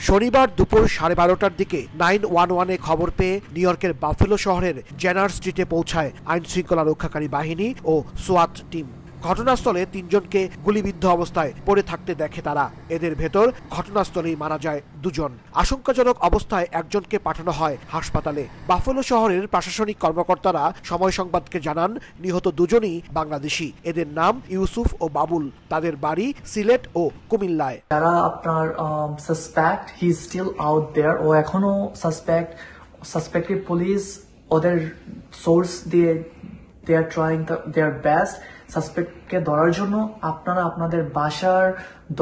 শনিবার দুপুর 12:30টার দিকে 911-এ খবর পেয়ে নিউ ইয়র্কের বাফেলো শহরের জেনার স্ট্রিটে পৌঁছায় আইন শৃঙ্খলা রক্ষাকারী বাহিনী ও সোয়াট টিম। ঘটনাস্থলে 3 জনকে গুলিবিদ্ধ অবস্থায় পড়ে থাকতে দেখে তারা। এদের ভেতর ঘটনাস্থলেই মারা যায় 2 জন। আশঙ্কাজনক অবস্থায় একজনকে পাঠানো হয় হাসপাতালে। বাফেলো শহরের প্রশাসনিক কর্মকর্তারা সময় সংবাদকে জানান, নিহত 2 জনই বাংলাদেশি। এদের নাম ইউসুফ ও বাবুল। তাদের বাড়ি সিলেট ও কুমিল্লায়। যারা আপনার suspect, he is still out there. ও এখনো সাসপেক্টেড পুলিশ ওদের সোর্স দিয়ে দে আর ট্রাইং দেয়ার বেস্ট সাসপেক্টকে ধরার জন্য। আপনারা আপনাদের বাসার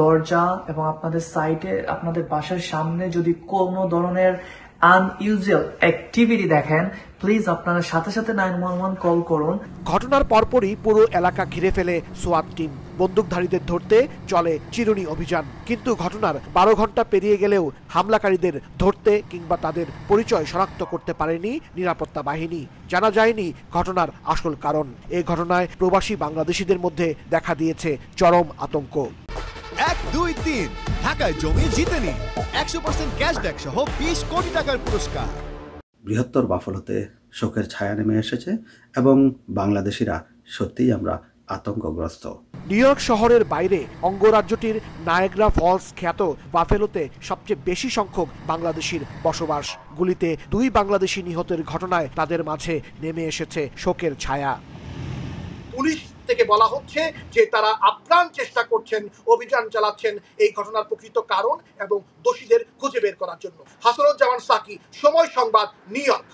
দরজা এবং আপনাদের সাইটে, আপনাদের বাসার সামনে যদি কোনো ধরনের আনইউজুয়াল অ্যাক্টিভিটি দেখেন, প্লিজ আপনারা সাথে সাথে 911 কল করুন। ঘটনার পরপরই পুরো এলাকা ঘিরে ফেলে সোয়াট টিম। বন্দুকধারীদের ধরতে চলে চিরুনি অভিযান। কিন্তু ঘটনার 12 ঘন্টা পেরিয়ে গেলেও হামলাকারীদের ধরতে কিংবা তাদের পরিচয় শনাক্ত করতে পারেনি নিরাপত্তা বাহিনী। জানা যায়নি ঘটনার আসল কারণ। এই ঘটনায় প্রবাসী বাংলাদেশিদের মধ্যে দেখা দিয়েছে চরম আতঙ্ক। 1, 2, 3 ঢাকায় জমি জিতে নিন 100% ক্যাশব্যাক সহ 20 কোটি টাকার পুরস্কার। বৃহত্তর বাফেলোতে শোকের ছায়া নেমে এসেছে এবং বাংলাদেশিরা সত্যিই আমরা আতঙ্কগ্রস্ত। নিউ ইয়র্ক শহরের বাইরে অঙ্গরাজ্যটির নায়াগ্রা ফলস খ্যাত বাফেলোতে সবচেয়ে বেশি সংখ্যক বাংলাদেশির বসবাস। গুলিতে 2 বাংলাদেশি নিহতের ঘটনায় তাদের মাঝে নেমে এসেছে শোকের ছায়া। পুলিশ থেকে বলা হচ্ছে যে তারা আপ্রাণ চেষ্টা করছেন, অভিযান চালাচ্ছেন এই ঘটনার প্রকৃত কারণ এবং দোষীদের খুঁজে বের করার জন্য। হাসানুজ্জামান সাকি, সময় সংবাদ, নিউ ইয়র্ক।